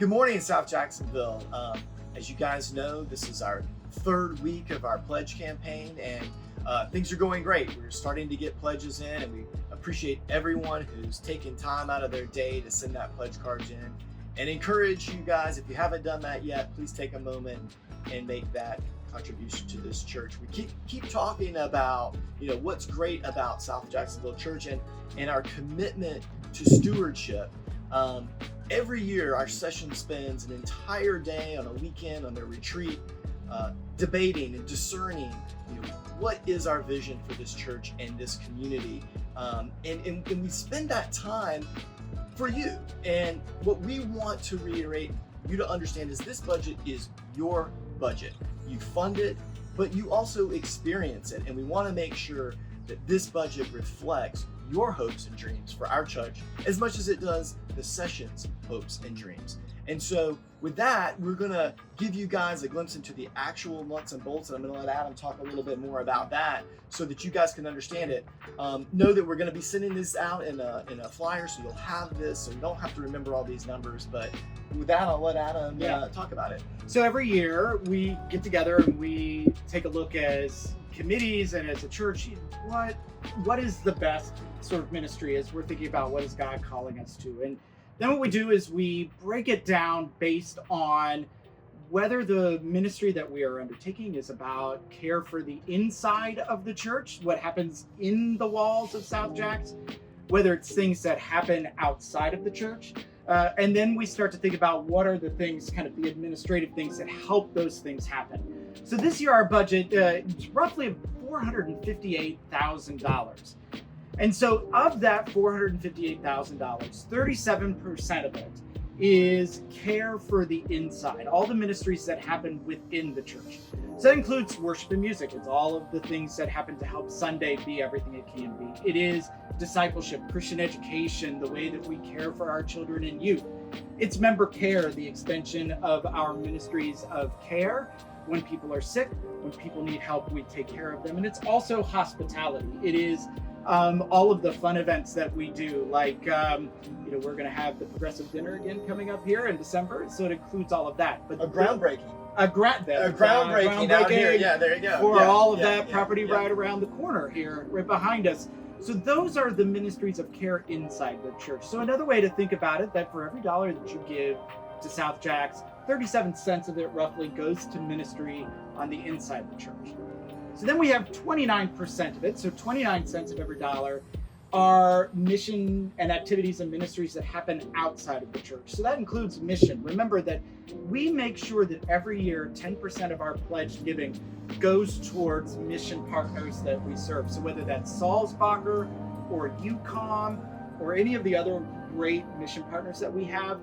Good morning, South Jacksonville. As you guys know, this is our third week of our pledge campaign, and things are going great. We're starting to get pledges in, and we appreciate everyone who's taken time out of their day to send that pledge cards in. And encourage you guys, if you haven't done that yet, please take a moment and make that contribution to this church. We keep talking about what's great about South Jacksonville Church and our commitment to stewardship. Every year, our session spends an entire day on a weekend, on their retreat, debating and discerning, what is our vision for this church and this community. And we spend that time for you. And what we want to reiterate you to understand is this budget is your budget. You fund it, but you also experience it. And we want to make sure that this budget reflects your hopes and dreams for our church as much as it does the session's hopes and dreams. And so with that, we're going to give you guys a glimpse into the actual nuts and bolts, and I'm going to let Adam talk a little bit more about that so that you guys can understand it. Know that we're going to be sending this out in a flyer, so you'll have this, so you don't have to remember all these numbers. But with that, I'll let Adam talk about it. So every year we get together and we take a look as committees and as a church, what is the best sort of ministry as we're thinking about what is God calling us to. And then what we do is we break it down based on whether the ministry that we are undertaking is about care for the inside of the church, what happens in the walls of South Jacks, whether it's things that happen outside of the church. And then we start to think about what are the things, kind of the administrative things that help those things happen. So this year our budget is roughly $458,000. And so of that $458,000, 37% of it is care for the inside, all the ministries that happen within the church. So that includes worship and music. It's all of the things that happen to help Sunday be everything it can be. It is discipleship, Christian education, the way that we care for our children and youth. It's member care, the extension of our ministries of care. When people are sick, when people need help, we take care of them. And it's also hospitality. It is all of the fun events that we do, like we're going to have the progressive dinner again coming up here in December, so it includes all of that. But groundbreaking out here. Yeah, there you go. For all of that property right around the corner here, right behind us. So those are the ministries of care inside the church. So another way to think about it, that for every dollar that you give to South Jacks, 37 cents of it roughly goes to ministry on the inside of the church. So then we have 29% of it, so 29 cents of every dollar are mission and activities and ministries that happen outside of the church. So that includes mission. Remember that we make sure that every year 10% of our pledge giving goes towards mission partners that we serve. So whether that's Salzbacher or UCOM or any of the other great mission partners that we have,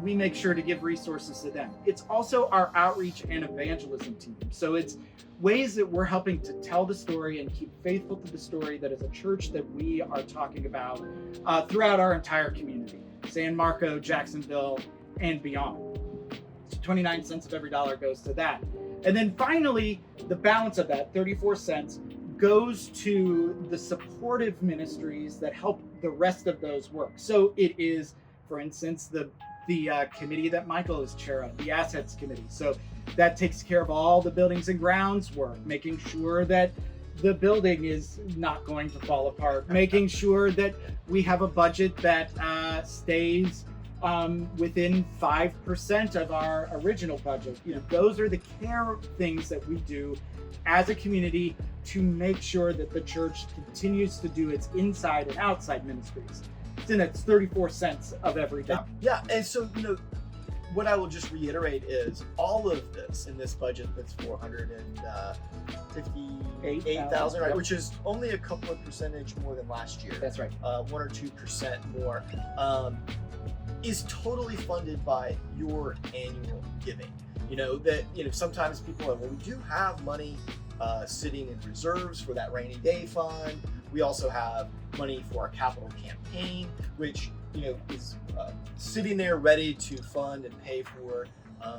we make sure to give resources to them. It's also our outreach and evangelism team. So it's ways that we're helping to tell the story and keep faithful to the story that is a church that we are talking about throughout our entire community, San Marco, Jacksonville, and beyond. So 29 cents of every dollar goes to that. And then finally, the balance of that, 34 cents, goes to the supportive ministries that help the rest of those work. So it is, for instance, the committee that Michael is chair of, the assets committee. So that takes care of all the buildings and grounds work, making sure that the building is not going to fall apart, making sure that we have a budget that stays within 5% of our original budget. Those are the care things that we do as a community to make sure that the church continues to do its inside and outside ministries. And it's 34 cents of every dollar. Yeah, and so what I will just reiterate is all of this in this budget that's $458,000, right? Which is only a couple of percentage more than last year. That's right. 1 or 2% more, is totally funded by your annual giving. Sometimes people are, well, we do have money sitting in reserves for that rainy day fund. We also have money for our capital campaign, which is sitting there ready to fund and pay for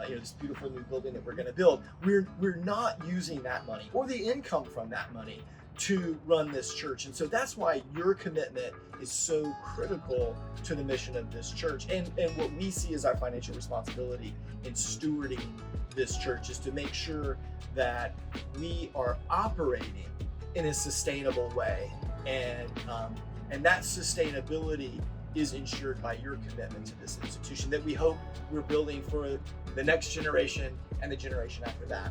this beautiful new building that we're going to build. We're not using that money or the income from that money to run this church. And so that's why your commitment is so critical to the mission of this church. And what we see as our financial responsibility in stewarding this church is to make sure that we are operating in a sustainable way. And that sustainability is ensured by your commitment to this institution that we hope we're building for the next generation and the generation after that.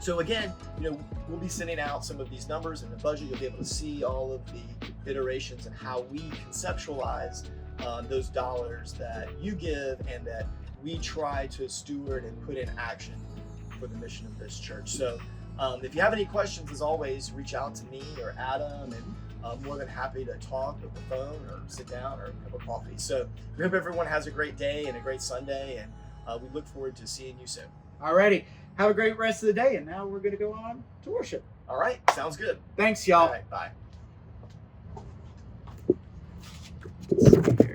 So again, we'll be sending out some of these numbers in the budget. You'll be able to see all of the iterations and how we conceptualize those dollars that you give and that we try to steward and put in action for the mission of this church. So if you have any questions, as always, reach out to me or Adam, and I'm more than happy to talk over the phone or sit down or have a coffee. So we hope everyone has a great day and a great Sunday, and we look forward to seeing you soon. Alrighty, have a great rest of the day, and now we're going to go on to worship. All right, sounds good. Thanks, y'all. All right, bye. Let's see here.